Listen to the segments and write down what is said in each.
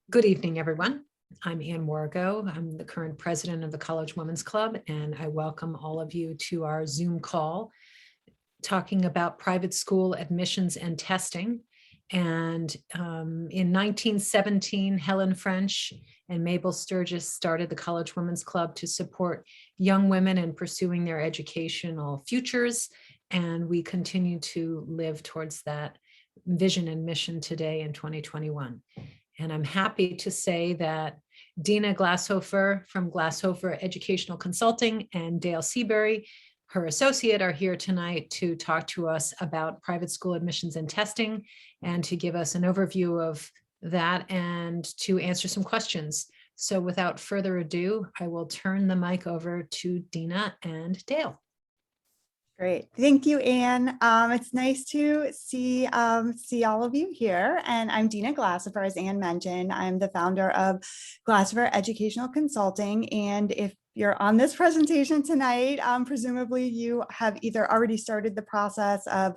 Good evening, everyone. I'm Ann Wargo. I'm the current president of the College Women's Club, and I welcome all of you to our Zoom call talking about private school admissions and testing. And in 1917, Helen French and Mabel Sturgis started the College Women's Club to support young women in pursuing their educational futures. And we continue to live towards that vision and mission today in 2021. And I'm happy to say that Dina Glasofer from Glasofer Educational Consulting and Dale Seabury, her associate, are here tonight to talk to us about private school admissions and testing and to give us an overview of that and to answer some questions. So without further ado, I will turn the mic over to Dina and Dale. Great. Thank you, Anne. It's nice to see all of you here. And I'm Dina Glasofer, as Anne mentioned. I'm the founder of Glasofer Educational Consulting. And if you're on this presentation tonight, presumably you have either already started the process of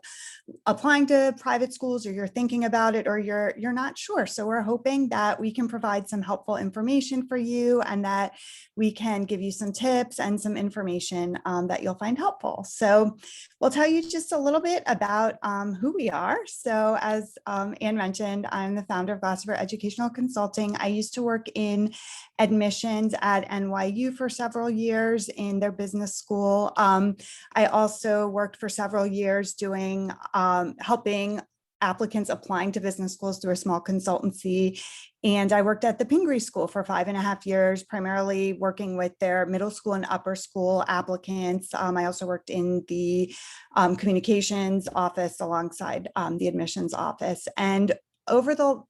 applying to private schools, or you're thinking about it, or you're not sure. So we're hoping that we can provide some helpful information for you and that we can give you some tips and some information that you'll find helpful. So we'll tell you just a little bit about who we are. So as Anne mentioned, I'm the founder of Glasofer Educational Consulting. I used to work in admissions at NYU for several years in their business school. I also worked for several years doing helping applicants applying to business schools through a small consultancy. And I worked at the Pingree School for 5.5 years, primarily working with their middle school and upper school applicants. I also worked in the communications office alongside the admissions office. And over the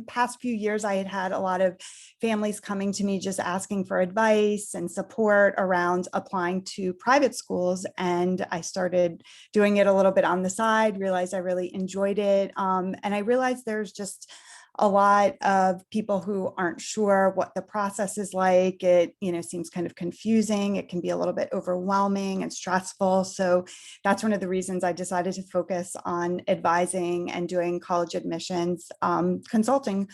past few years, I had had a lot of families coming to me just asking for advice and support around applying to private schools. And I started doing it a little bit on the side, realized I really enjoyed it. And I realized there's just a lot of people who aren't sure what the process is like. It, seems kind of confusing. It can be a little bit overwhelming and stressful. So that's one of the reasons I decided to focus on advising and doing college admissions consulting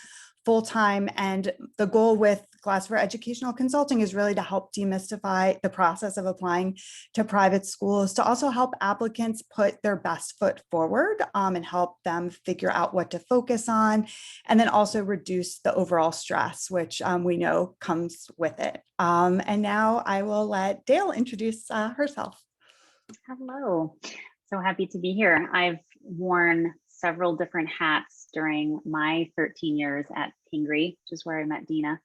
full-time. And the goal with Glasofer Educational Consulting is really to help demystify the process of applying to private schools, to also help applicants put their best foot forward and help them figure out what to focus on, and then also reduce the overall stress, which we know comes with it. And now I will let Dale introduce herself. Hello, so happy to be here. I've worn several different hats during my 13 years at Pingree, which is where I met Dina.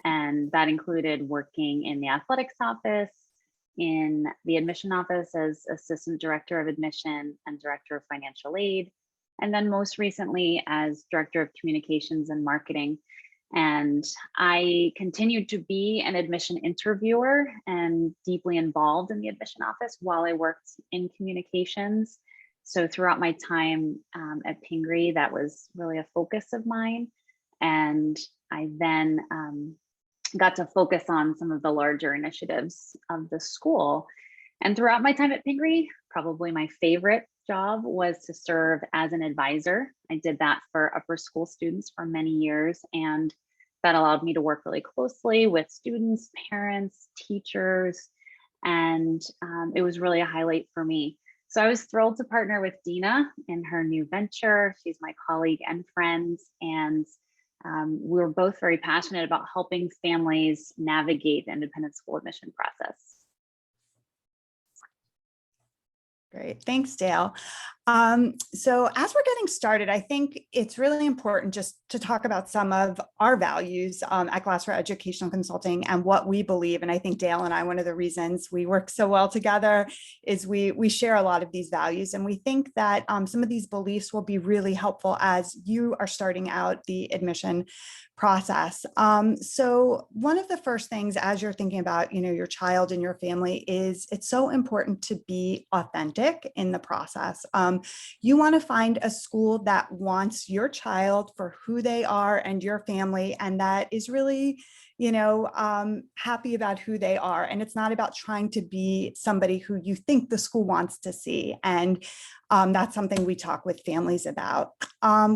And that included working in the athletics office, in the admission office as assistant director of admission and director of financial aid, and then most recently as director of communications and marketing. And I continued to be an admission interviewer and deeply involved in the admission office while I worked in communications. So throughout my time at Pingree, that was really a focus of mine. And I then got to focus on some of the larger initiatives of the school. And throughout my time at Pingree, probably my favorite job was to serve as an advisor. I did that for upper school students for many years, and that allowed me to work really closely with students, parents, teachers, and it was really a highlight for me. So I was thrilled to partner with Dina in her new venture. She's my colleague and friend, and we were both very passionate about helping families navigate the independent school admission process. Great, thanks, Dale. So as we're getting started, I think it's really important just to talk about some of our values at Glasofer Educational Consulting and what we believe. And I think Dale and I, one of the reasons we work so well together is we share a lot of these values. And we think that some of these beliefs will be really helpful as you are starting out the admission process. So one of the first things as you're thinking about, your child and your family is it's so important to be authentic in the process. You want to find a school that wants your child for who they are and your family, and that is really, happy about who they are. And it's not about trying to be somebody who you think the school wants to see. And that's something we talk with families about.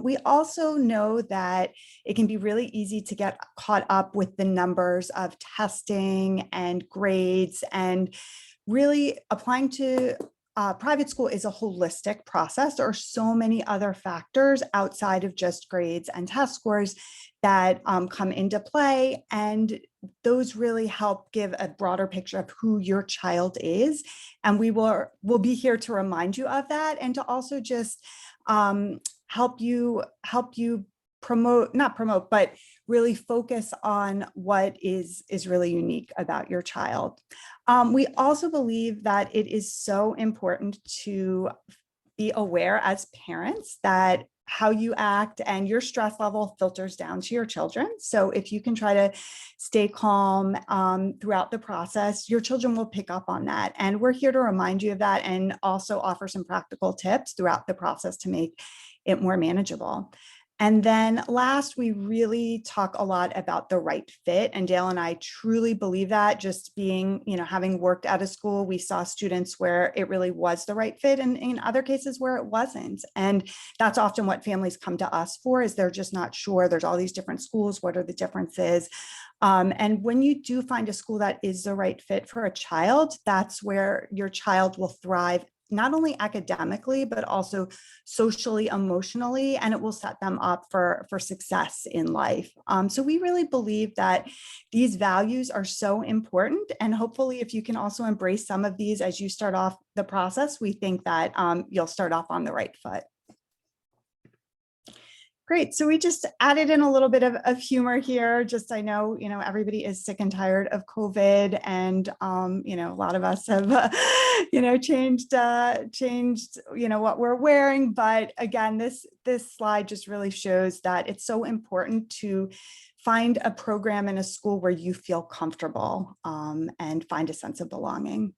We also know that it can be really easy to get caught up with the numbers of testing and grades, and really applying to private school is a holistic process. There are so many other factors outside of just grades and test scores that come into play. And those really help give a broader picture of who your child is. And we'll be here to remind you of that, and to also just help you not promote, but really focus on what is really unique about your child. We also believe that it is so important to be aware as parents that how you act and your stress level filters down to your children. So if you can try to stay calm throughout the process, your children will pick up on that. And we're here to remind you of that, and also offer some practical tips throughout the process to make it more manageable. And then last, we really talk a lot about the right fit. And Dale and I truly believe that, just being, having worked at a school, we saw students where it really was the right fit, and in other cases where it wasn't. And that's often what families come to us for, is they're just not sure. There's all these different schools. What are the differences? And when you do find a school that is the right fit for a child, that's where your child will thrive, not only academically, but also socially, emotionally, and it will set them up for success in life. So we really believe that these values are so important. And hopefully, if you can also embrace some of these as you start off the process, we think that you'll start off on the right foot. Great. So we just added in a little bit of humor here. Just, I know, everybody is sick and tired of COVID, and, a lot of us have, changed, what we're wearing. But again, this slide just really shows that it's so important to find a program in a school where you feel comfortable and find a sense of belonging.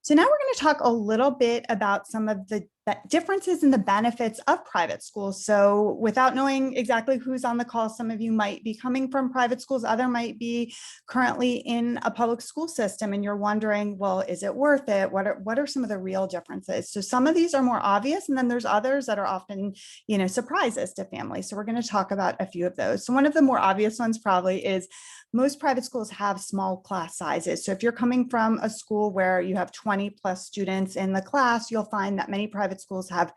So now we're going to talk a little bit about some of the differences in the benefits of private schools. So without knowing exactly who's on the call, some of you might be coming from private schools, other might be currently in a public school system, and you're wondering, well, is it worth it? What are some of the real differences? So some of these are more obvious, and then there's others that are often, surprises to families. So we're going to talk about a few of those. So one of the more obvious ones probably is most private schools have small class sizes. So if you're coming from a school where you have 20 plus students in the class, you'll find that many private schools have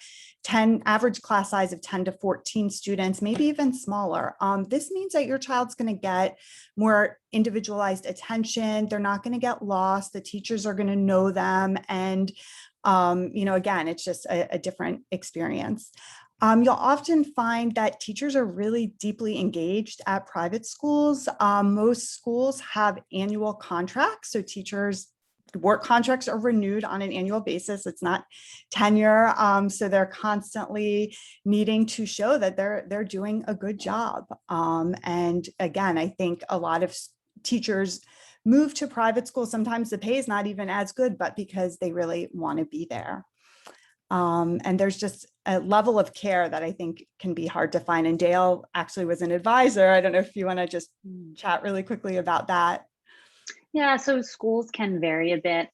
average class size of 10 to 14 students, maybe even smaller. This means that your child's going to get more individualized attention. They're not going to get lost. The teachers are going to know them. And, again, it's just a different experience. You'll often find that teachers are really deeply engaged at private schools. Most schools have annual contracts, so teachers' work contracts are renewed on an annual basis. It's not tenure, so they're constantly needing to show that they're doing a good job. And again, I think a lot of teachers move to private schools. Sometimes the pay is not even as good, but because they really want to be there. And there's just a level of care that I think can be hard to find. And Dale actually was an advisor. I don't know if you want to just chat really quickly about that. Yeah, so schools can vary a bit,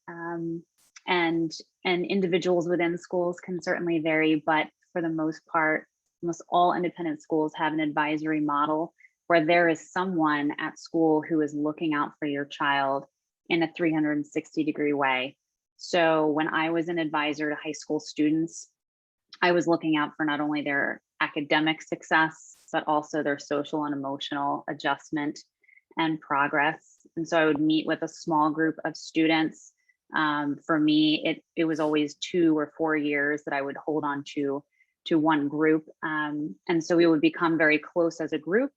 and individuals within schools can certainly vary, but for the most part, almost all independent schools have an advisory model where there is someone at school who is looking out for your child in a 360-degree way. So when I was an advisor to high school students, I was looking out for not only their academic success, but also their social and emotional adjustment and progress. And so I would meet with a small group of students. For me, it was always 2 or 4 years that I would hold on to one group. And so we would become very close as a group,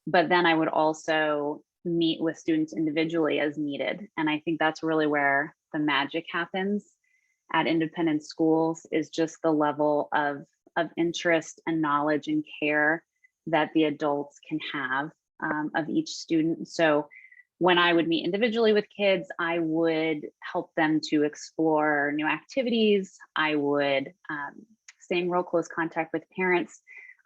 but then I would also meet with students individually as needed. And I think that's really where the magic happens at independent schools, is just the level of interest and knowledge and care that the adults can have of each student. So When I would meet individually with kids, I would help them to explore new activities. I would stay in real close contact with parents.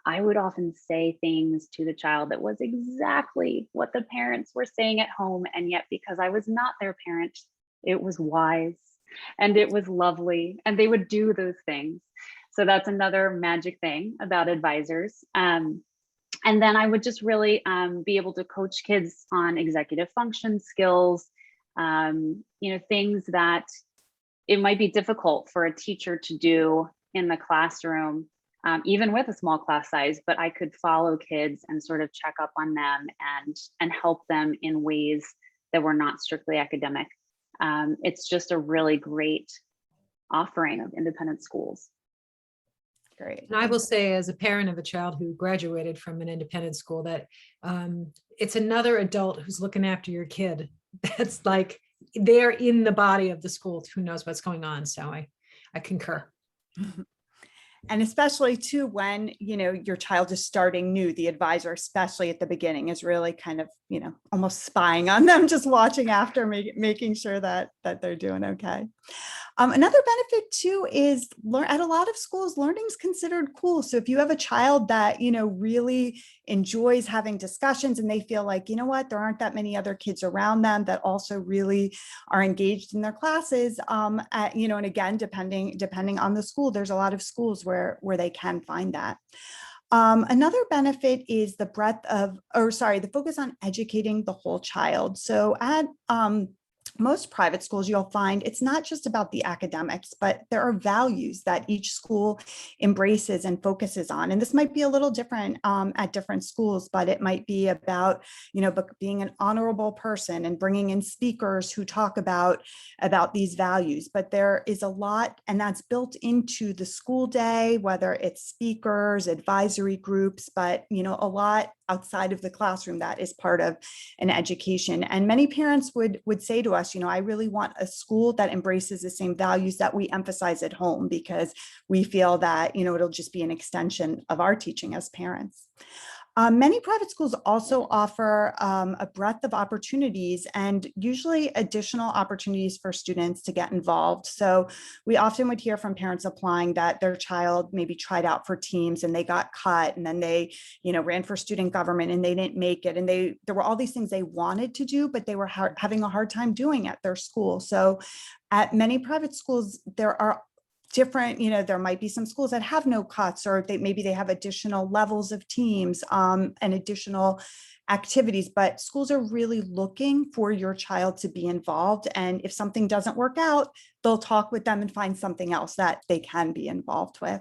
I would often say things to the child that was exactly what the parents were saying at home. And yet, because I was not their parent, it was wise and it was lovely. And they would do those things. So that's another magic thing about advisors. And then I would just really be able to coach kids on executive function skills, things that it might be difficult for a teacher to do in the classroom, even with a small class size, but I could follow kids and sort of check up on them and help them in ways that were not strictly academic. It's just a really great offering of independent schools. Great. And I will say, as a parent of a child who graduated from an independent school, that it's another adult who's looking after your kid. That's like they're in the body of the school. Who knows what's going on? So I concur. And especially too, when, your child is starting new, the advisor, especially at the beginning, is really kind of, almost spying on them, just watching after, making sure that they're doing okay. Another benefit too is at a lot of schools, learning is considered cool. So if you have a child that, really enjoys having discussions and they feel like, there aren't that many other kids around them that also really are engaged in their classes, and again, depending on the school, there's a lot of schools where they can find that. Another benefit is the focus on educating the whole child. So at most private schools, you'll find it's not just about the academics, but there are values that each school embraces and focuses on. And this might be a little different at different schools, but it might be about, being an honorable person and bringing in speakers who talk about these values. But there is a lot, and that's built into the school day, whether it's speakers, advisory groups, but, a lot outside of the classroom that is part of an education. And many parents would say to us, I really want a school that embraces the same values that we emphasize at home, because we feel that, it'll just be an extension of our teaching as parents. Many private schools also offer a breadth of opportunities and usually additional opportunities for students to get involved. So we often would hear from parents applying that their child maybe tried out for teams and they got cut, and then they, ran for student government and they didn't make it. And there were all these things they wanted to do, but they were having a hard time doing at their school. So at many private schools, there are different, there might be some schools that have no cuts, or maybe they have additional levels of teams and additional activities, but schools are really looking for your child to be involved. And if something doesn't work out, they'll talk with them and find something else that they can be involved with.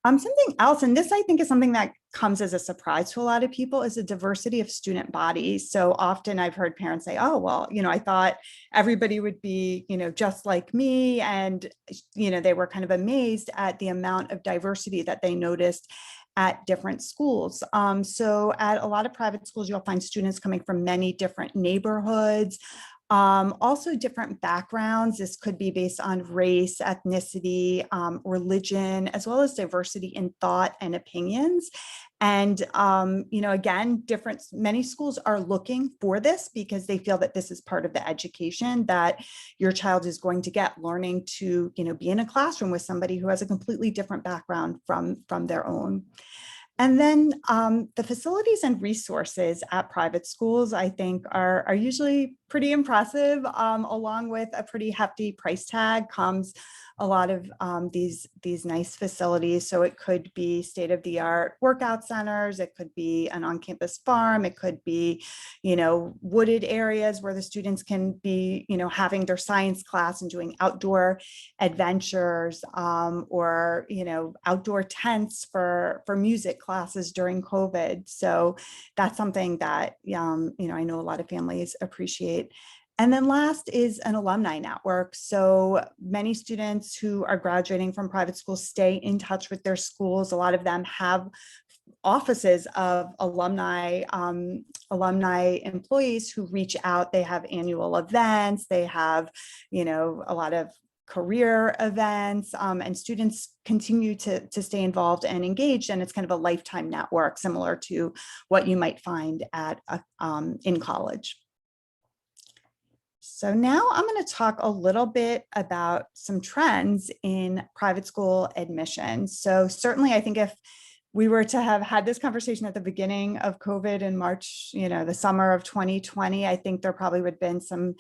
Something else, and this I think is something that comes as a surprise to a lot of people, is the diversity of student bodies. So often I've heard parents say, oh, well, I thought everybody would be, just like me. And, they were kind of amazed at the amount of diversity that they noticed at different schools. So at a lot of private schools, you'll find students coming from many different neighborhoods, also different backgrounds. This could be based on race, ethnicity, religion, as well as diversity in thought and opinions. And, again, many schools are looking for this because they feel that this is part of the education that your child is going to get, learning to, be in a classroom with somebody who has a completely different background from their own. And then the facilities and resources at private schools, I think, are usually pretty impressive. Along with a pretty hefty price tag comes a lot of these nice facilities. So it could be state-of-the-art workout centers, it could be an on-campus farm, it could be, wooded areas where the students can be, having their science class and doing outdoor adventures, or, outdoor tents for music classes during COVID. So that's something that, I know a lot of families appreciate. And then last is an alumni network. So many students who are graduating from private schools stay in touch with their schools. A lot of them have offices of alumni employees who reach out. They have annual events. They have, a lot of career events, and students continue to stay involved and engaged. And it's kind of a lifetime network, similar to what you might find at in college. So now I'm going to talk a little bit about some trends in private school admissions. So certainly I think if we were to have had this conversation at the beginning of COVID in March, the summer of 2020, I think there probably would have been some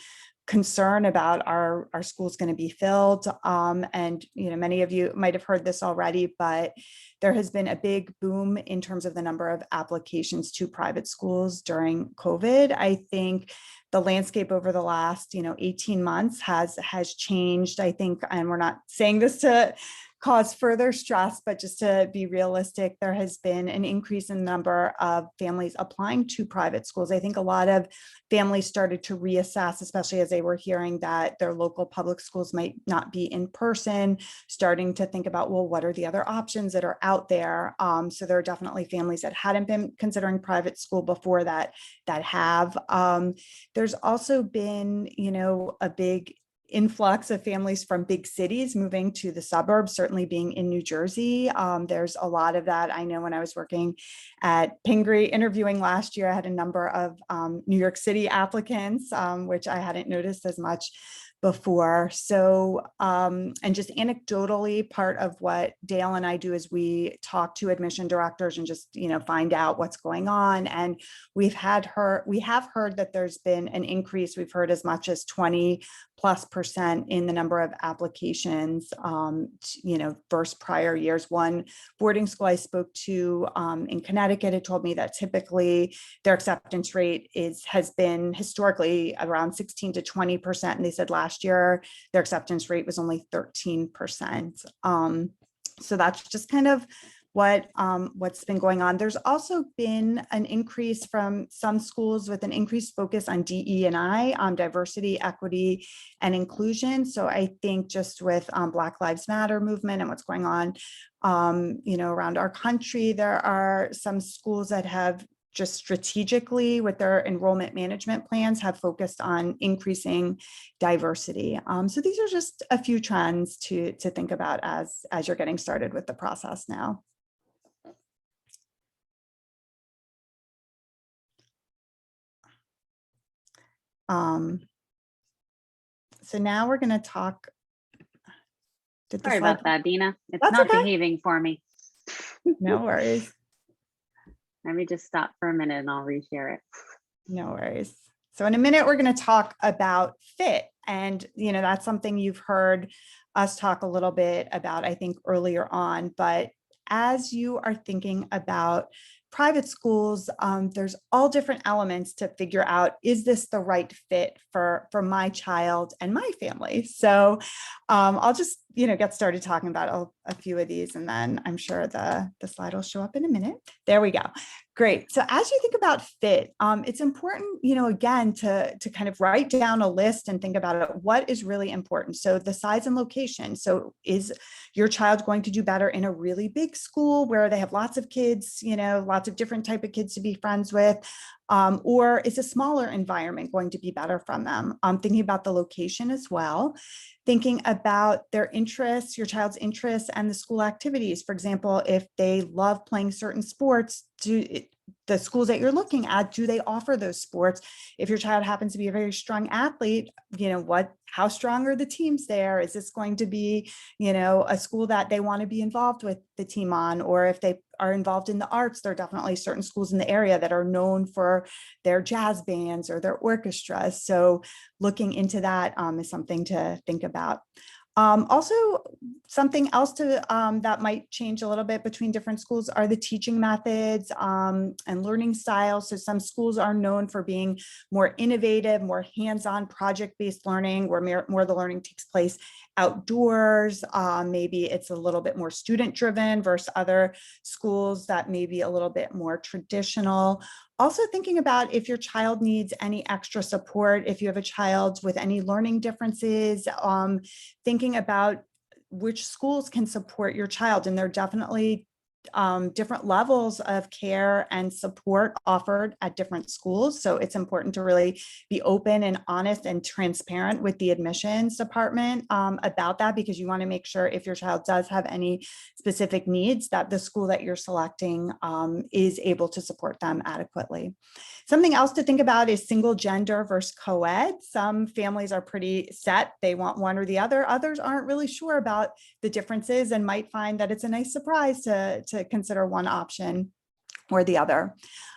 concern about our schools going to be filled. And many of you might have heard this already, but there has been a big boom in terms of the number of applications to private schools during COVID. I think the landscape over the last 18 months has changed, I think, and we're not saying this to cause further stress, but just to be realistic, there has been an increase in the number of families applying to private schools. I think a lot of families started to reassess, especially as they were hearing that their local public schools might not be in person, starting to think about, well, what are the other options that are out there? So there are definitely families that hadn't been considering private school before that have. There's also been, a big influx of families from big cities moving to the suburbs, certainly being in New Jersey. There's a lot of that. I know when I was working at Pingree interviewing last year, I had a number of New York City applicants, which I hadn't noticed as much before. So, and just anecdotally, part of what Dale and I do is we talk to admission directors and just, find out what's going on. And we have heard that there's been an increase. We've heard as much as 20+% in the number of applications, versus prior years. One boarding school I spoke to in Connecticut had told me that typically their acceptance rate has been historically around 16 to 20%. And they said last year their acceptance rate was only 13%. So that's just kind of what's been going on. There's also been an increase from some schools with an increased focus on DE&I, diversity, equity, and inclusion. So I think just with Black Lives Matter movement and what's going on, around our country, there are some schools that have just strategically with their enrollment management plans have focused on increasing diversity. So these are just a few trends to think about as you're getting started with the process now. So now we're going to talk. Sorry about that, Dina. It's That's not okay. behaving for me. No worries. Let me just stop for a minute and I'll reshare it. No worries. So in a minute, we're going to talk about fit. And, that's something you've heard us talk a little bit about, I think, earlier on. But as you are thinking about private schools, there's all different elements to figure out, is this the right fit for my child and my family? So I'll just, get started talking about a few of these, and then I'm sure the slide will show up in a minute. There we go. Great. So as you think about fit, it's important, again, to kind of write down a list and think about it. What is really important? So the size and location. So is your child going to do better in a really big school where they have lots of kids, lots of different type of kids to be friends with? Or is a smaller environment going to be better from them? Thinking about the location as well, thinking about their interests, your child's interests, and the school activities. For example, if they love playing certain sports, the schools that you're looking at, do they offer those sports? If your child happens to be a very strong athlete, how strong are the teams there? Is this going to be, a school that they want to be involved with the team on? Or if they are involved in the arts, there are definitely certain schools in the area that are known for their jazz bands or their orchestras. So looking into that is something to think about. Also, something else that might change a little bit between different schools are the teaching methods and learning styles. So some schools are known for being more innovative, more hands-on project-based learning, where more of the learning takes place outdoors. Maybe it's a little bit more student-driven versus other schools that may be a little bit more traditional. Also thinking about if your child needs any extra support, if you have a child with any learning differences, thinking about which schools can support your child. And there are definitely different levels of care and support offered at different schools. So it's important to really be open and honest and transparent with the admissions department about that, because you want to make sure if your child does have any specific needs, that the school that you're selecting is able to support them adequately. Something else to think about is single gender versus co-ed. Some families are pretty set, they want one or the other. Others aren't really sure about the differences and might find that it's a nice surprise to consider one option or the other.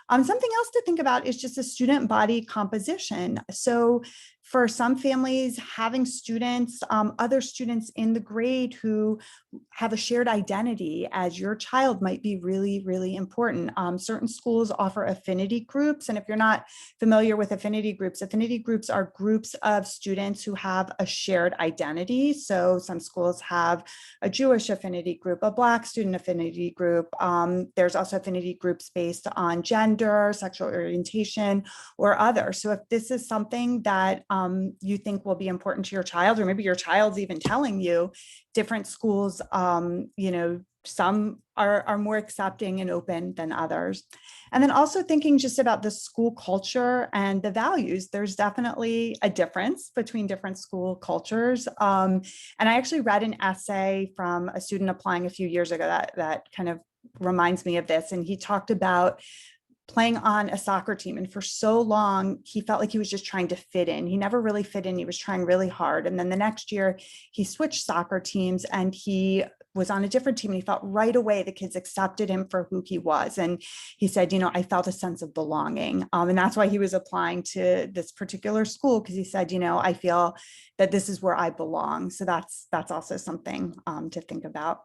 Something else to think about is just a student body composition. So for some families, having students, other students in the grade who have a shared identity as your child might be really, really important. Certain schools offer affinity groups. And if you're not familiar with affinity groups are groups of students who have a shared identity. So some schools have a Jewish affinity group, a Black student affinity group. There's also affinity groups based on gender, sexual orientation, or other. So if this is something that you think will be important to your child, or maybe your child's even telling you, different schools, some are more accepting and open than others. And then also thinking just about the school culture and the values. There's definitely a difference between different school cultures. And I actually read an essay from a student applying a few years ago that kind of reminds me of this. And he talked about playing on a soccer team. And for so long, he felt like he was just trying to fit in. He never really fit in. He was trying really hard. And then the next year he switched soccer teams and he was on a different team. And he felt right away the kids accepted him for who he was. And he said, I felt a sense of belonging. And that's why he was applying to this particular school, because he said, I feel that this is where I belong. So that's also something to think about.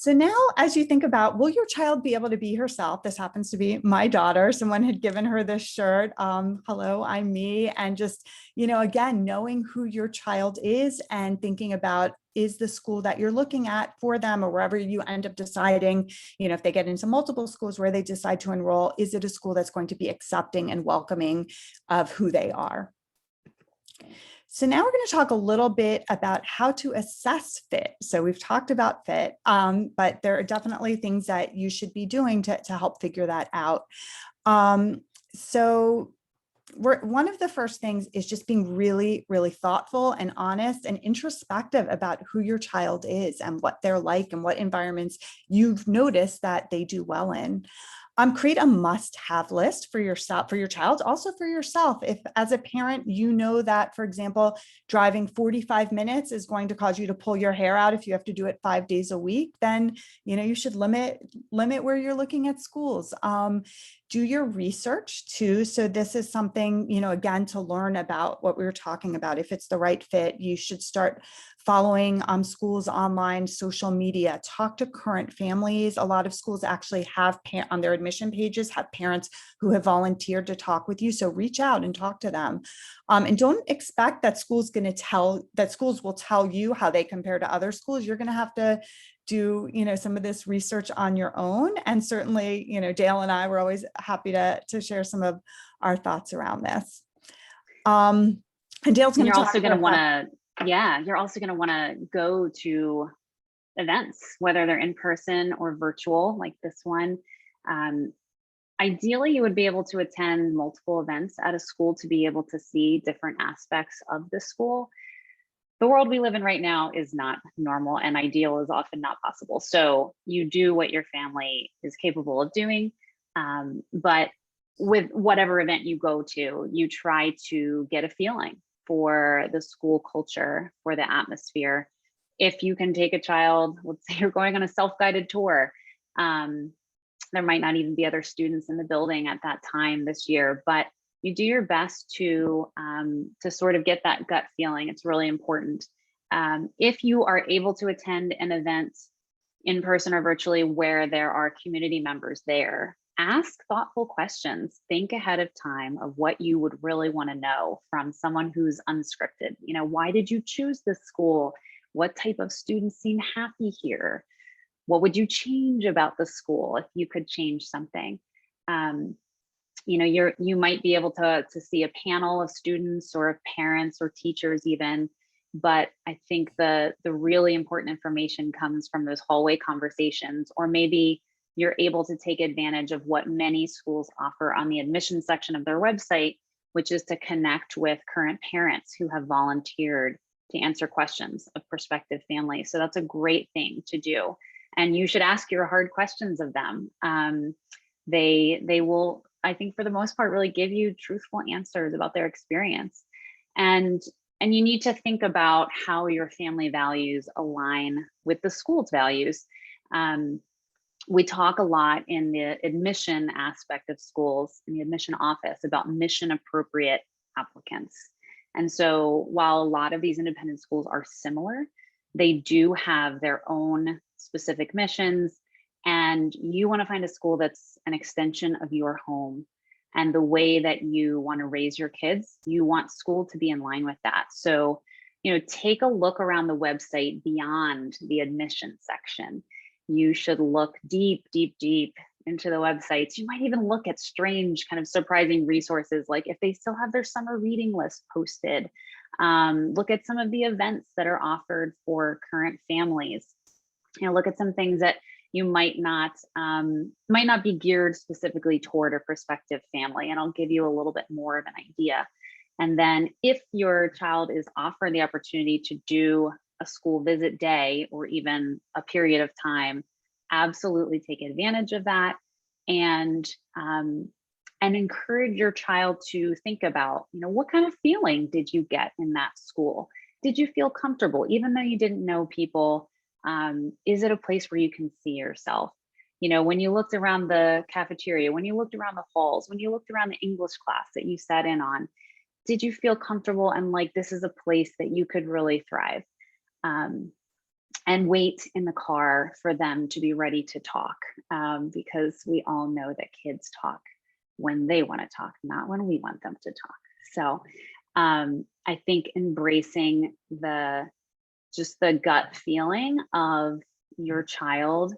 So now, as you think about, will your child be able to be herself? This happens to be my daughter. Someone had given her this shirt. Hello, I'm me. And just, again, knowing who your child is and thinking about, is the school that you're looking at for them, or wherever you end up deciding, if they get into multiple schools where they decide to enroll, is it a school that's going to be accepting and welcoming of who they are? So now we're going to talk a little bit about how to assess fit. So we've talked about fit, but there are definitely things that you should be doing to help figure that out. So one of the first things is just being really, really thoughtful and honest and introspective about who your child is and what they're like and what environments you've noticed that they do well in. Create a must-have list for yourself, for your child, also for yourself. If as a parent, you know that, for example, driving 45 minutes is going to cause you to pull your hair out if you have to do it 5 days a week, then you should limit where you're looking at schools. Do your research too. So this is something, again, to learn about what we were talking about. If it's the right fit, you should start following schools online, social media, talk to current families. A lot of schools actually have on their admission pages, have parents who have volunteered to talk with you. So reach out and talk to them. And don't expect that schools will tell you how they compare to other schools. You're going to have to do, some of this research on your own. And certainly, Dale and I were always happy to share some of our thoughts around this. And Dale's going to talk about you're also going to want to go to events, whether they're in person or virtual, like this one. Ideally, you would be able to attend multiple events at a school to be able to see different aspects of the school. The world we live in right now is not normal, and ideal is often not possible. So you do what your family is capable of doing. But with whatever event you go to, you try to get a feeling for the school culture, for the atmosphere. If you can take a child, let's say you're going on a self-guided tour, there might not even be other students in the building at that time this year, but you do your best to sort of get that gut feeling. It's really important. If you are able to attend an event in person or virtually where there are community members there, ask thoughtful questions. Think ahead of time of what you would really want to know from someone who's unscripted. Why did you choose this school? What type of students seem happy here? What would you change about the school if you could change something? You might be able to see a panel of students or of parents or teachers even But I think the really important information comes from those hallway conversations, or maybe you're able to take advantage of what many schools offer on the admission section of their website, which is to connect with current parents who have volunteered to answer questions of prospective families. So that's a great thing to do. And you should ask your hard questions of them. They will, I think for the most part, really give you truthful answers about their experience. And you need to think about how your family values align with the school's values. We talk a lot in the admission aspect of schools, in the admission office, about mission appropriate applicants. And so while a lot of these independent schools are similar, they do have their own specific missions. And you want to find a school that's an extension of your home. And the way that you want to raise your kids, you want school to be in line with that. So, take a look around the website beyond the admission section. You should look deep, deep, deep into the websites. You might even look at strange, kind of surprising resources, like if they still have their summer reading list posted. Look at some of the events that are offered for current families. Look at some things that you might not be geared specifically toward a prospective family. And I'll give you a little bit more of an idea. And then if your child is offered the opportunity to do a school visit day or even a period of time, absolutely take advantage of that, and encourage your child to think about, what kind of feeling did you get in that school? Did you feel comfortable, even though you didn't know people? Is it a place where you can see yourself? When you looked around the cafeteria, when you looked around the halls, when you looked around the English class that you sat in on, did you feel comfortable and like this is a place that you could really thrive? And wait in the car for them to be ready to talk, because we all know that kids talk when they want to talk, not when we want them to talk. So I think embracing just the gut feeling of your child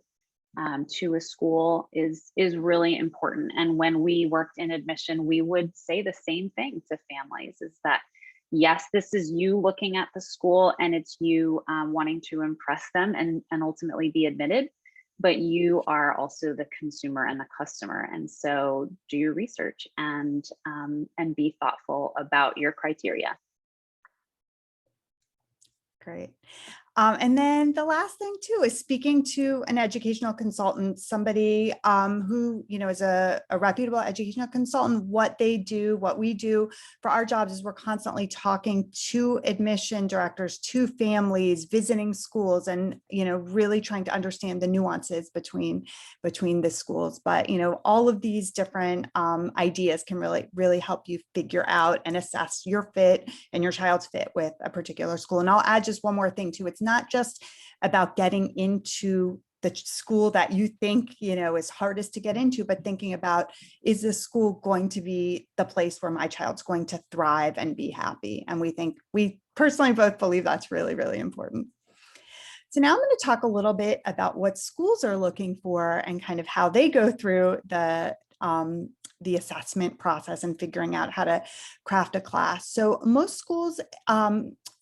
to a school is really important. And when we worked in admission, we would say the same thing to families, is that yes, this is you looking at the school and it's you wanting to impress them and ultimately be admitted, but you are also the consumer and the customer. And so do your research and be thoughtful about your criteria. Great. And then the last thing too is speaking to an educational consultant, somebody who, is a reputable educational consultant. What they do, what we do for our jobs is we're constantly talking to admission directors, to families, visiting schools, and, really trying to understand the nuances between the schools. But, all of these different ideas can really help you figure out and assess your fit and your child's fit with a particular school. And I'll add just one more thing too. It's not just about getting into the school that you think, is hardest to get into, but thinking about, is this school going to be the place where my child's going to thrive and be happy? And we personally both believe that's really, really important. So now I'm going to talk a little bit about what schools are looking for and kind of how they go through the assessment process and figuring out how to craft a class. So most schools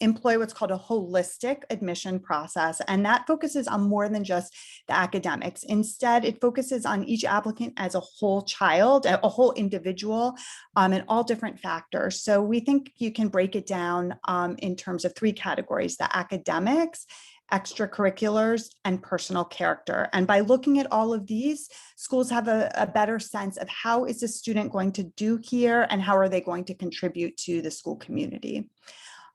employ what's called a holistic admission process, and that focuses on more than just the academics. Instead, it focuses on each applicant as a whole child, a whole individual, and all different factors. So we think you can break it down in terms of 3 categories: the academics, extracurriculars, and personal character. And by looking at all of these, schools have a better sense of how is the student going to do here and how are they going to contribute to the school community.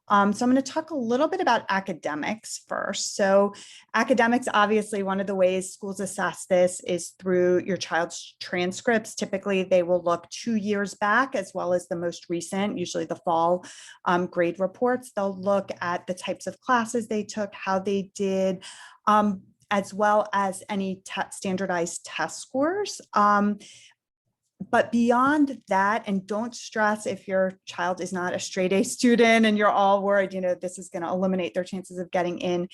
So I'm going to talk a little bit about academics first. So academics, obviously, one of the ways schools assess this is through your child's transcripts. Typically, they will look 2 years back as well as the most recent, usually the fall grade reports. They'll look at the types of classes they took, how they did, as well as any standardized test scores. But beyond that, and don't stress if your child is not a straight A student and you're all worried, this is going to eliminate their chances of getting in.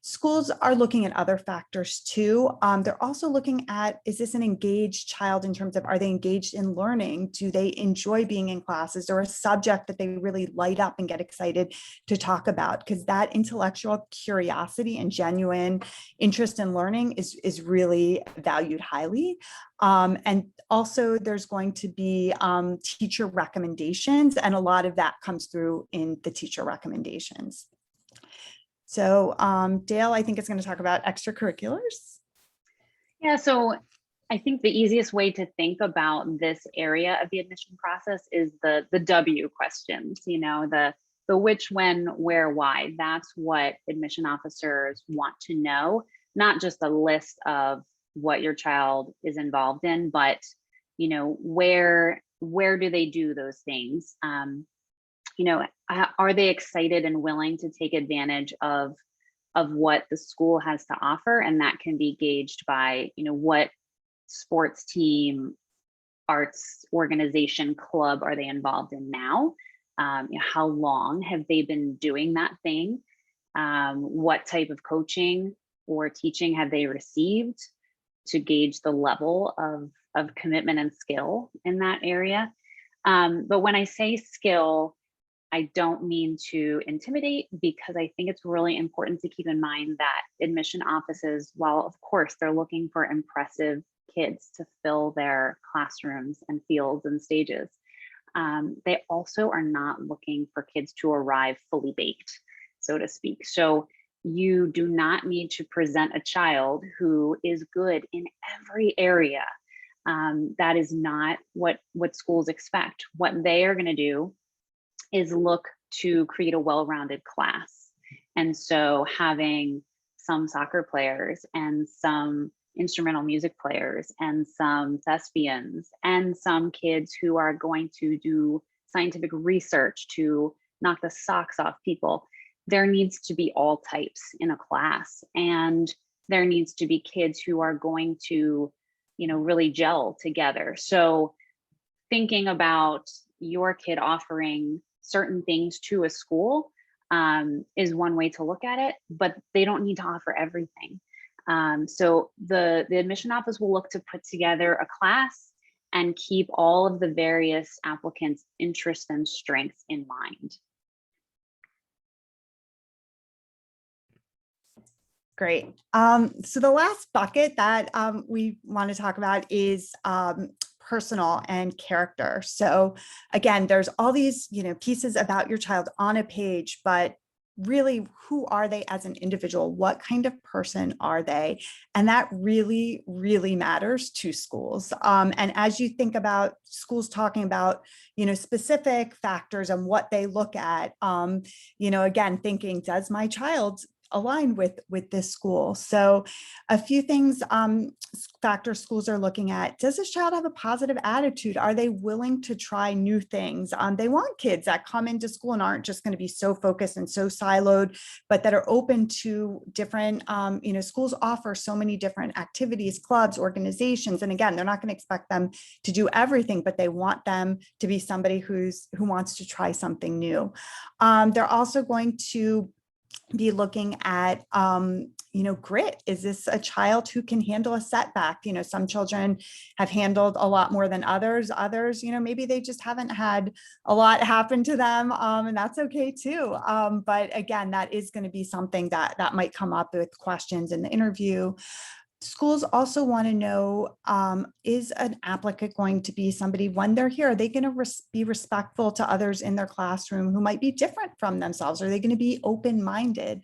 Schools are looking at other factors too. They're also looking at, is this an engaged child in terms of, are they engaged in learning? Do they enjoy being in classes, or a subject that they really light up and get excited to talk about? Because that intellectual curiosity and genuine interest in learning is really valued highly. And also there's going to be teacher recommendations, and a lot of that comes through in the teacher recommendations. So Dale, I think is going to talk about extracurriculars. Yeah, so I think the easiest way to think about this area of the admission process is the W questions, the which, when, where, why. That's what admission officers want to know, not just a list of what your child is involved in, but where do they do those things? Are they excited and willing to take advantage of what the school has to offer? And that can be gauged by what sports team, arts organization, club are they involved in now? How long have they been doing that thing? What type of coaching or teaching have they received to gauge the level of commitment and skill in that area? But when I say skill, I don't mean to intimidate, because I think it's really important to keep in mind that admission offices, while of course they're looking for impressive kids to fill their classrooms and fields and stages, they also are not looking for kids to arrive fully baked, so to speak. So you do not need to present a child who is good in every area. That is not what schools expect. What they are going to do is look to create a well-rounded class. And so having some soccer players and some instrumental music players and some thespians and some kids who are going to do scientific research to knock the socks off people, there needs to be all types in a class. And there needs to be kids who are going to, really gel together. So thinking about your kid offering certain things to a school is one way to look at it, but they don't need to offer everything. So the admission office will look to put together a class and keep all of the various applicants' interests and strengths in mind. Great. So the last bucket that we want to talk about is personal and character. So again, there's all these, pieces about your child on a page, but really, who are they as an individual? What kind of person are they? And that really, really matters to schools. And as you think about schools talking about, specific factors and what they look at, again, thinking, does my child align with this school? So a few things, factors schools are looking at: does this child have a positive attitude? Are they willing to try new things? They want kids that come into school and aren't just going to be so focused and so siloed, but that are open to different, schools offer so many different activities, clubs, organizations. And again, they're not going to expect them to do everything, but they want them to be somebody who wants to try something new. They're also going to be looking at, grit. Is this a child who can handle a setback? Some children have handled a lot more than others. Others, maybe they just haven't had a lot happen to them, and that's okay too. But again, that is going to be something that might come up with questions in the interview. Schools also want to know, is an applicant going to be somebody, when they're here, are they going to be respectful to others in their classroom who might be different from themselves? Are they going to be open-minded?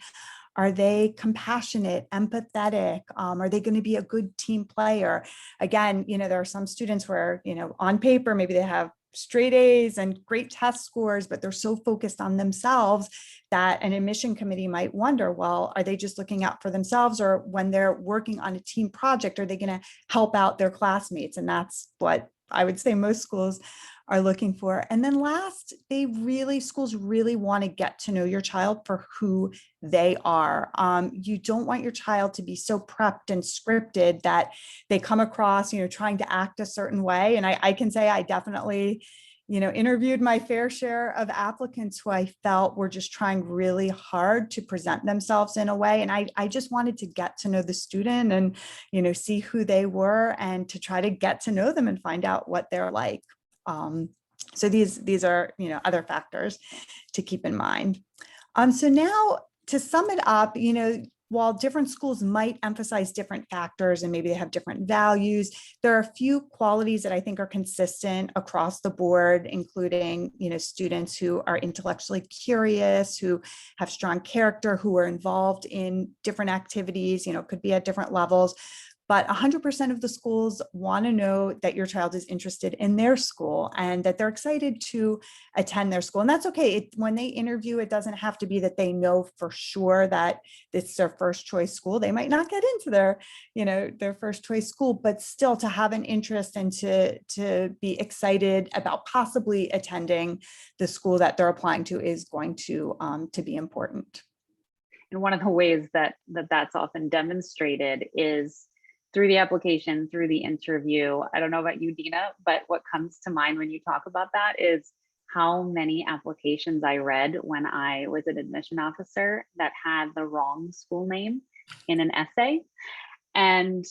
Are they compassionate, empathetic? Are they going to be a good team player? Again, there are some students where, on paper, maybe they have straight A's and great test scores, but they're so focused on themselves that an admission committee might wonder, well, are they just looking out for themselves? Or when they're working on a team project, are they going to help out their classmates? And that's what I would say most schools are looking for. And then last, schools really want to get to know your child for who they are. You don't want your child to be so prepped and scripted that they come across, trying to act a certain way. And I can say I definitely, interviewed my fair share of applicants who I felt were just trying really hard to present themselves in a way. And I just wanted to get to know the student and, see who they were and to try to get to know them and find out what they're like. So these are, other factors to keep in mind. So now to sum it up, while different schools might emphasize different factors and maybe they have different values, there are a few qualities that I think are consistent across the board, including, students who are intellectually curious, who have strong character, who are involved in different activities, could be at different levels. But 100% of the schools want to know that your child is interested in their school and that they're excited to attend their school. And that's okay. When they interview, it doesn't have to be that they know for sure that it's their first choice school. They might not get into their first choice school, but still to have an interest and to be excited about possibly attending the school that they're applying to is going to be important. And one of the ways that's often demonstrated is through the application, through the interview. I don't know about you, Dina, but what comes to mind when you talk about that is how many applications I read when I was an admission officer that had the wrong school name in an essay. And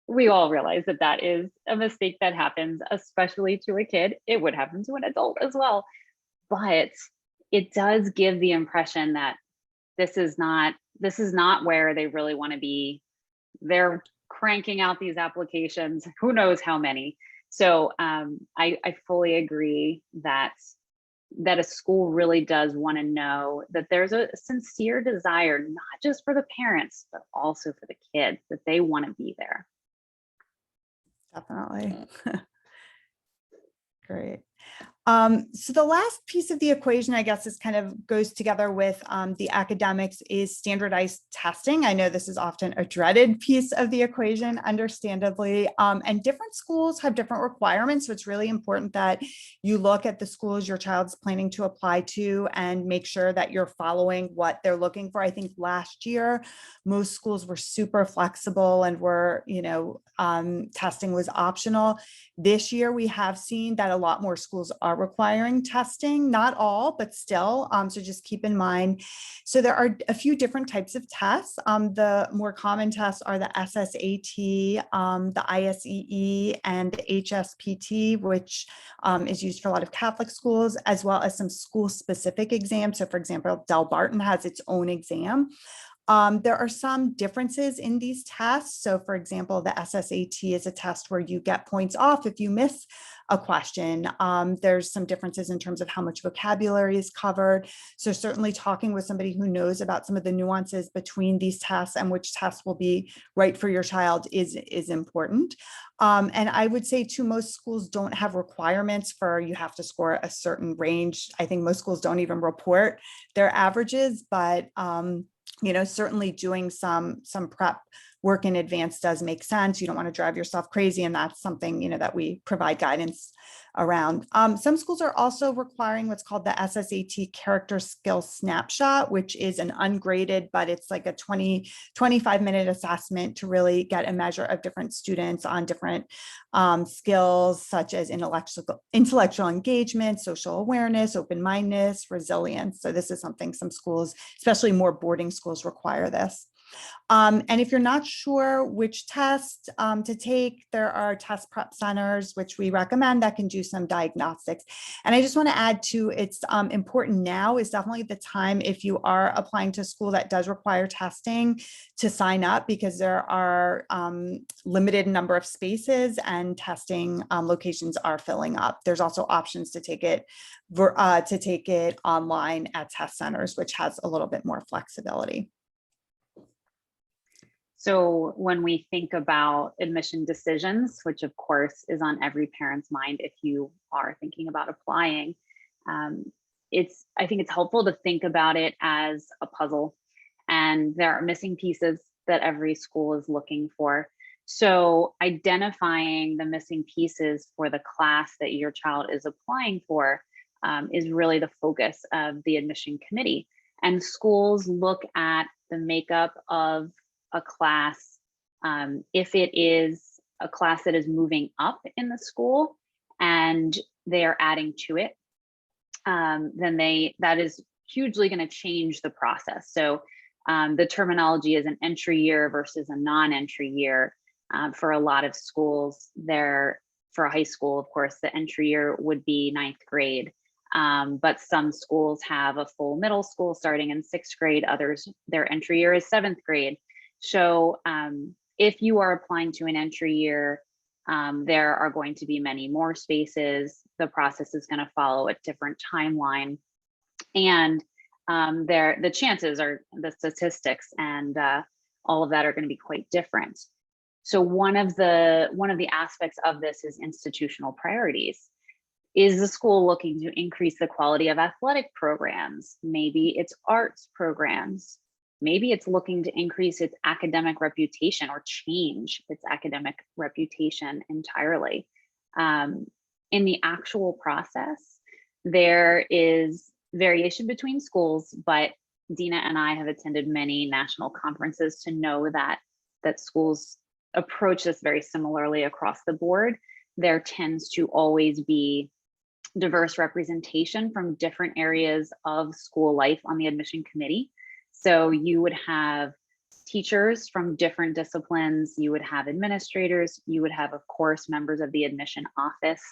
we all realize that that is a mistake that happens, especially to a kid. It would happen to an adult as well. But it does give the impression that this is not where they really want to be. They're cranking out these applications, who knows how many. So I fully agree that a school really does want to know that there's a sincere desire, not just for the parents, but also for the kids, that they want to be there. Definitely. Great. So the last piece of the equation, I guess, is kind of goes together with the academics is standardized testing. I know this is often a dreaded piece of the equation, understandably, and different schools have different requirements. So it's really important that you look at the schools your child's planning to apply to and make sure that you're following what they're looking for. I think last year, most schools were super flexible and were, testing was optional. This year, we have seen that a lot more schools are requiring testing, not all, but still. So just keep in mind. So there are a few different types of tests. The more common tests are the SSAT, the ISEE, and the HSPT, which is used for a lot of Catholic schools, as well as some school-specific exams. So for example, Del Barton has its own exam. There are some differences in these tests. So for example, the SSAT is a test where you get points off if you miss a question. There's some differences in terms of how much vocabulary is covered. So certainly talking with somebody who knows about some of the nuances between these tests and which tests will be right for your child is important. And I would say too, most schools don't have requirements for you have to score a certain range. I think most schools don't even report their averages, but certainly doing some prep work in advance does make sense. You don't want to drive yourself crazy. And that's something, that we provide guidance around. Some schools are also requiring what's called the SSAT character skill snapshot, which is an ungraded, but it's like a 25-minute assessment to really get a measure of different students on different skills, such as intellectual engagement, social awareness, open-mindedness, resilience. So this is something some schools, especially more boarding schools, require this. And if you're not sure which test to take, there are test prep centers, which we recommend that can do some diagnostics. And I just want to add to it's important now is definitely the time if you are applying to a school that does require testing to sign up, because there are limited number of spaces and testing locations are filling up. There's also options to take it online at test centers, which has a little bit more flexibility. So when we think about admission decisions, which of course is on every parent's mind if you are thinking about applying, I think it's helpful to think about it as a puzzle, and there are missing pieces that every school is looking for. So identifying the missing pieces for the class that your child is applying for is really the focus of the admission committee. And schools look at the makeup of a class. If it is a class that is moving up in the school and they are adding to it, then that is hugely going to change the process. So the terminology is an entry year versus a non-entry year. For a lot of schools, for a high school, of course, the entry year would be ninth grade. But some schools have a full middle school starting in sixth grade. Others, their entry year is seventh grade. So if you are applying to an entry year, there are going to be many more spaces. The process is going to follow a different timeline. And the chances are, the statistics and all of that are going to be quite different. So one of the aspects of this is institutional priorities. Is the school looking to increase the quality of athletic programs? Maybe it's arts programs. Maybe it's looking to increase its academic reputation or change its academic reputation entirely. In the actual process, there is variation between schools, but Dina and I have attended many national conferences to know that schools approach this very similarly across the board. There tends to always be diverse representation from different areas of school life on the admission committee. So you would have teachers from different disciplines, you would have administrators, you would have, of course, members of the admission office,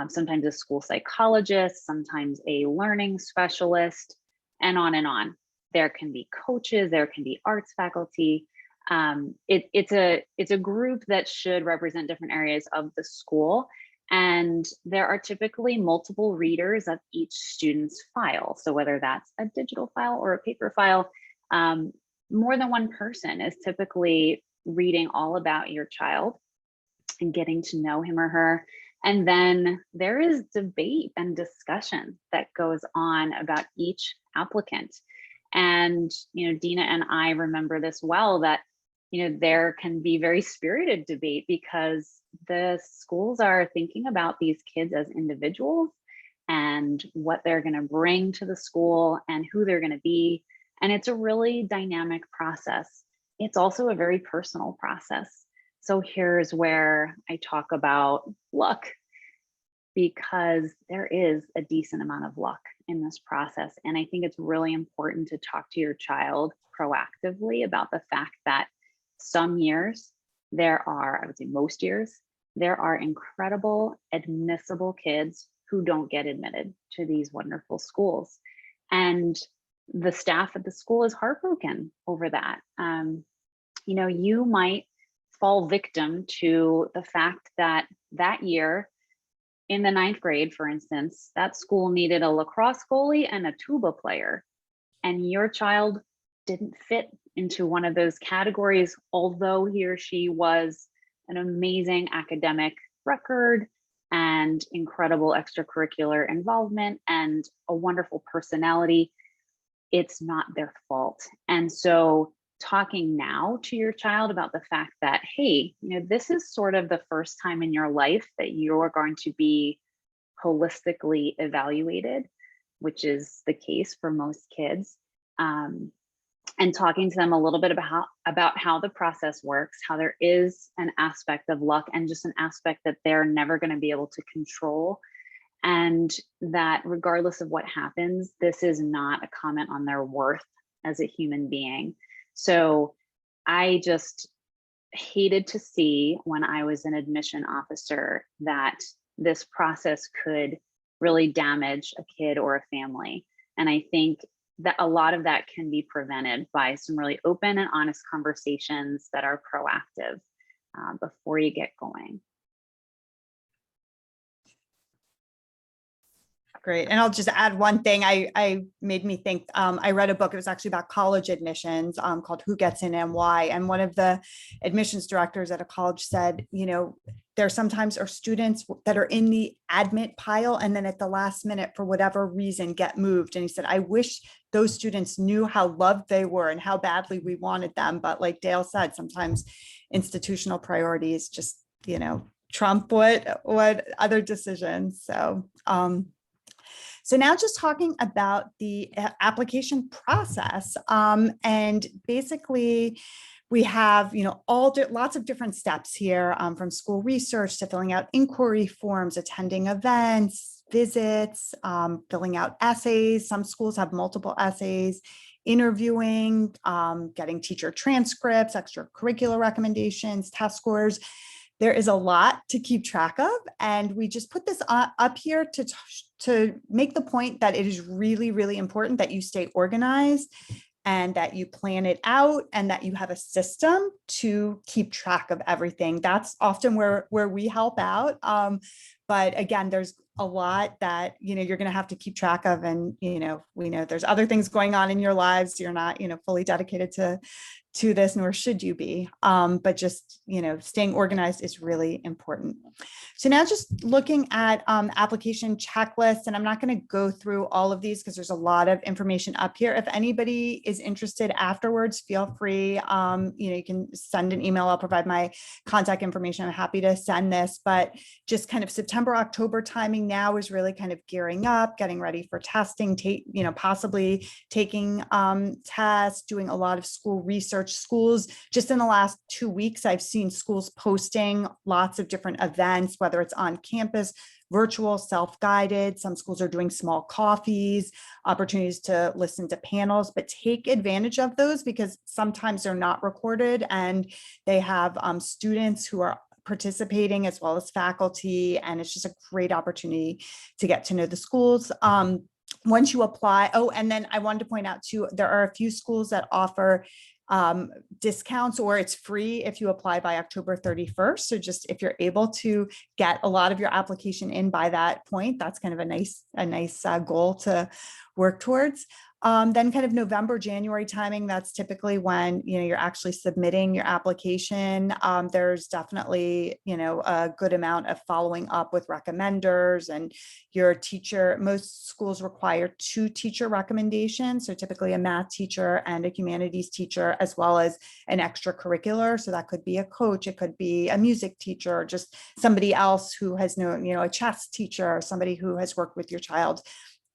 sometimes a school psychologist, sometimes a learning specialist, and on and on. There can be coaches, there can be arts faculty. It's a group that should represent different areas of the school. And there are typically multiple readers of each student's file. So whether that's a digital file or a paper file, more than one person is typically reading all about your child and getting to know him or her. And then there is debate and discussion that goes on about each applicant. And, Dina and I remember this well, that, there can be very spirited debate because the schools are thinking about these kids as individuals and what they're going to bring to the school and who they're going to be. And it's a really dynamic process. It's also a very personal process. So here's where I talk about luck, because there is a decent amount of luck in this process. And I think it's really important to talk to your child proactively about the fact that some years there are, I would say most years, there are incredible admissible kids who don't get admitted to these wonderful schools. And the staff at the school is heartbroken over that. You might fall victim to the fact that year in the ninth grade, for instance, that school needed a lacrosse goalie and a tuba player, and your child didn't fit into one of those categories, although he or she was an amazing academic record and incredible extracurricular involvement and a wonderful personality. It's not their fault. And so talking now to your child about the fact that, hey, this is sort of the first time in your life that you're going to be holistically evaluated, which is the case for most kids. And talking to them a little bit about how the process works, how there is an aspect of luck and just an aspect that they're never going to be able to control. And that regardless of what happens, this is not a comment on their worth as a human being. So I just hated to see when I was an admission officer that this process could really damage a kid or a family. And I think that a lot of that can be prevented by some really open and honest conversations that are proactive before you get going. Great. And I'll just add one thing. I made me think, I read a book, it was actually about college admissions called Who Gets In and Why. And one of the admissions directors at a college said, there sometimes are students that are in the admit pile and then at the last minute, for whatever reason, get moved. And he said, I wish those students knew how loved they were and how badly we wanted them. But like Dale said, sometimes institutional priorities just, trump what other decisions. So now just talking about the application process, and basically we have, lots of different steps here, from school research to filling out inquiry forms, attending events, visits, filling out essays. Some schools have multiple essays, interviewing, getting teacher transcripts, extracurricular recommendations, test scores. There is a lot to keep track of, and we just put this up here to make the point that it is really, really important that you stay organized and that you plan it out and that you have a system to keep track of everything. That's often where we help out. But again, there's a lot that, you're going to have to keep track of. And, we know there's other things going on in your lives. You're not, fully dedicated to this, nor should you be. But just, staying organized is really important. So now just looking at application checklists, and I'm not going to go through all of these because there's a lot of information up here. If anybody is interested afterwards, feel free. You can send an email. I'll provide my contact information. I'm happy to send this, but just kind of September, October timing now is really kind of gearing up, getting ready for testing, possibly taking tests, doing a lot of school research. Schools, just in the last 2 weeks, I've seen schools posting lots of different events, whether it's on campus, virtual, self-guided. Some schools are doing small coffees, opportunities to listen to panels, but take advantage of those because sometimes they're not recorded and they have students who are participating as well as faculty. And it's just a great opportunity to get to know the schools. Once you apply, and then I wanted to point out too, there are a few schools that offer discounts, or it's free if you apply by October 31st. So just if you're able to get a lot of your application in by that point, that's kind of a nice goal to work towards. Then kind of November, January timing, that's typically when, you're actually submitting your application. There's definitely, a good amount of following up with recommenders and your teacher. Most schools require 2 teacher recommendations. So typically a math teacher and a humanities teacher, as well as an extracurricular. So that could be a coach, it could be a music teacher, or just somebody else who has known, a chess teacher, or somebody who has worked with your child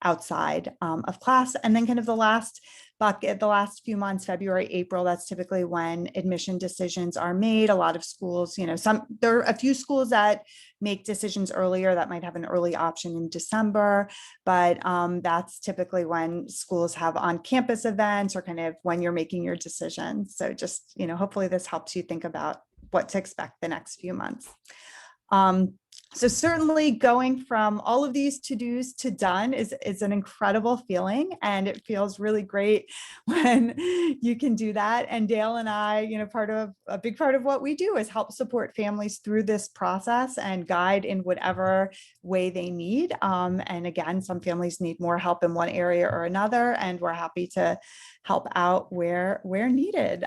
outside of class. And then kind of the last bucket, the last few months, February, April, that's typically when admission decisions are made. A lot of schools, there are a few schools that make decisions earlier that might have an early option in December, but that's typically when schools have on-campus events or kind of when you're making your decisions. So just, hopefully this helps you think about what to expect the next few months. So certainly going from all of these to-dos to done is an incredible feeling, and it feels really great when you can do that. And Dale and I, a big part of what we do is help support families through this process and guide in whatever way they need. And again, some families need more help in one area or another, and we're happy to help out where needed.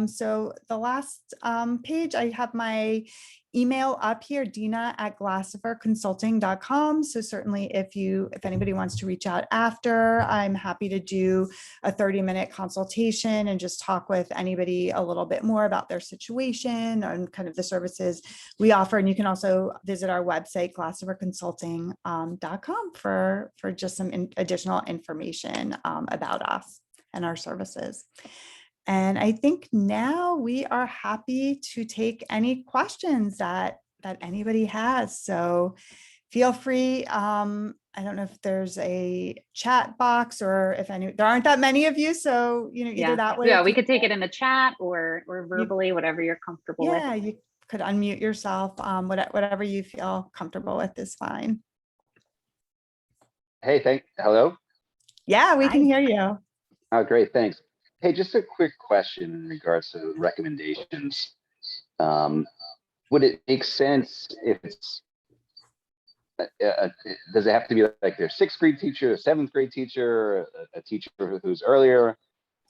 So the last page, I have my email up here, dina@glasoferconsulting.com. So certainly if anybody wants to reach out after, I'm happy to do a 30-minute consultation and just talk with anybody a little bit more about their situation and kind of the services we offer. And you can also visit our website, glasoferconsulting.com for just some additional information about us and our services. And I think now we are happy to take any questions that anybody has. So feel free. I don't know if there's a chat box or if there aren't that many of you. So, either that way. Yeah, we could take it in the chat or verbally, whatever you're comfortable with. Yeah, you could unmute yourself. Whatever you feel comfortable with is fine. Hey, hello? Yeah, we can hear you. Oh, great, thanks. Hey, just a quick question in regards to recommendations. Would it make sense if it's, does it have to be like their 6th grade teacher, a 7th grade teacher, a teacher who's earlier,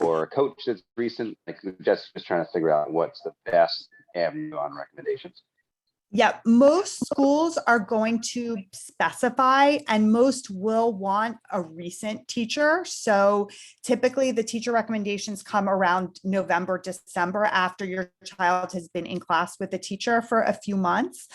or a coach that's recent? Like just trying to figure out what's the best avenue on recommendations. Yeah, most schools are going to specify, and most will want a recent teacher. So typically the teacher recommendations come around November, December, after your child has been in class with a teacher for a few months.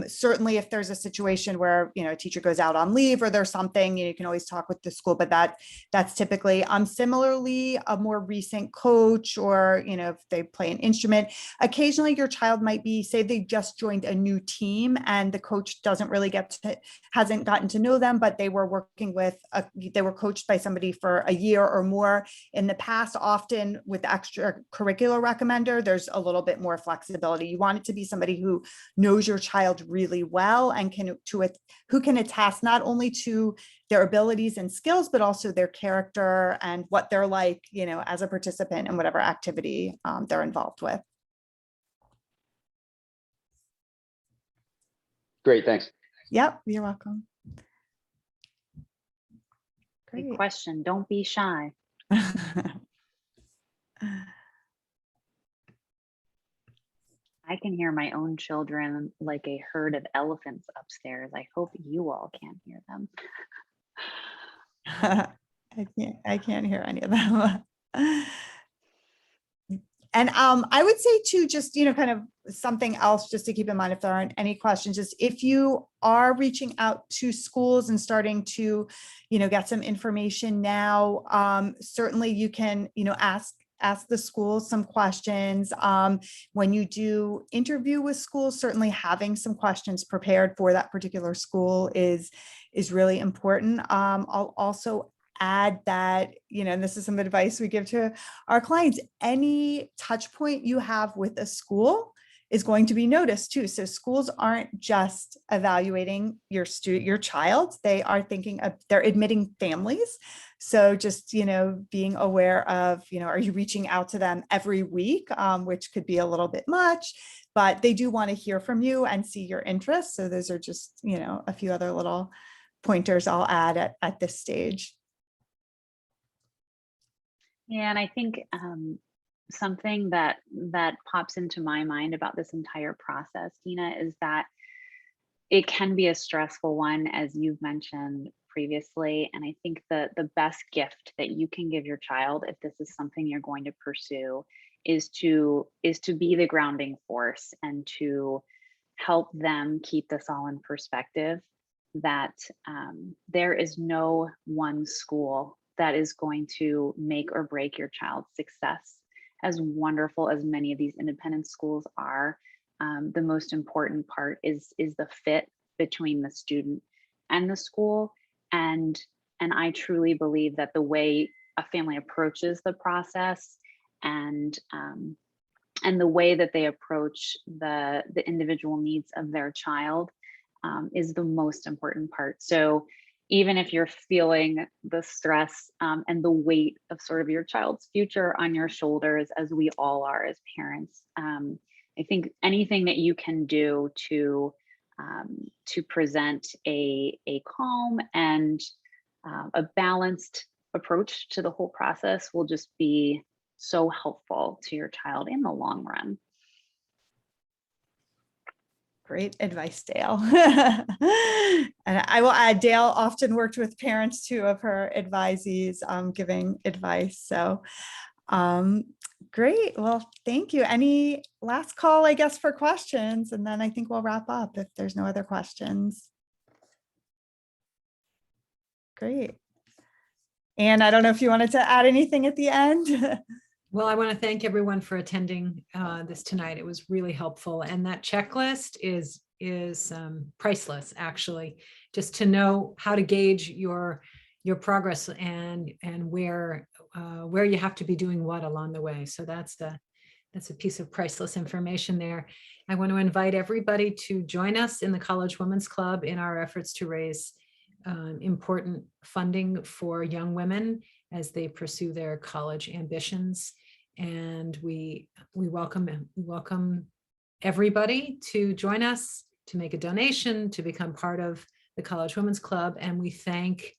Certainly if there's a situation where, you know, a teacher goes out on leave or there's something, you can always talk with the school, but that's typically, similarly a more recent coach, or, you know, if they play an instrument. Occasionally your child might be, say they just joined a new team and the coach doesn't really hasn't gotten to know them, but they were working with, they were coached by somebody for a year or more in the past. Often with the extracurricular recommender, there's a little bit more flexibility. You want it to be somebody who knows your child really well and who can attest not only to their abilities and skills, but also their character and what they're like, you know, as a participant in whatever activity they're involved with. Great, thanks. Yep, you're welcome. Good Great. question. Don't be shy. I can hear my own children like a herd of elephants upstairs. I hope you all can't hear them. I can't hear any of them. And I would say too, just, you know, kind of something else just to keep in mind if there aren't any questions, is if you are reaching out to schools and starting to, you know, get some information now, certainly you can, you know, ask the schools some questions. When you do interview with schools, certainly having some questions prepared for that particular school is really important. I'll also add that, you know, and this is some advice we give to our clients, any touch point you have with a school is going to be noticed too. So schools aren't just evaluating your child, they are thinking of, they're admitting families. So just, you know, being aware of, you know, are you reaching out to them every week, which could be a little bit much, but they do want to hear from you and see your interests. So those are just, you know, a few other little pointers I'll add at this stage. Yeah, and I think something that pops into my mind about this entire process, Dina, is that it can be a stressful one, as you've mentioned previously. And I think the best gift that you can give your child, if this is something you're going to pursue, is to be the grounding force and to help them keep this all in perspective, that there is no one school that is going to make or break your child's success. As wonderful as many of these independent schools are, the most important part is the fit between the student and the school. And I truly believe that the way a family approaches the process and the way that they approach the individual needs of their child is the most important part. So even if you're feeling the stress and the weight of sort of your child's future on your shoulders, as we all are as parents, I think anything that you can do to present a calm and a balanced approach to the whole process will just be so helpful to your child in the long run. Great advice, Dale. And I will add, Dale often worked with parents too of her advisees giving advice. So great. Well, thank you. Any last call, I guess, for questions? And then I think we'll wrap up if there's no other questions. Great. And I don't know if you wanted to add anything at the end. Well, I want to thank everyone for attending this tonight. It was really helpful. And that checklist is priceless, actually, just to know how to gauge your progress and where you have to be doing what along the way. So that's a piece of priceless information there. I want to invite everybody to join us in the College Women's Club in our efforts to raise important funding for young women as they pursue their college ambitions. And we welcome everybody to join us, to make a donation, to become part of the College Women's Club. And we thank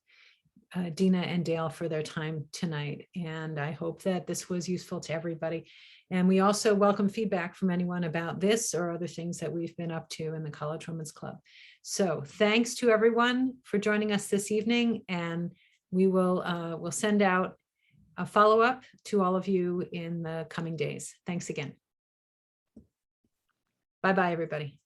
Dina and Dale for their time tonight. And I hope that this was useful to everybody. And we also welcome feedback from anyone about this or other things that we've been up to in the College Women's Club. So thanks to everyone for joining us this evening. And we will we'll send out a follow-up to all of you in the coming days. Thanks again. Bye-bye, everybody.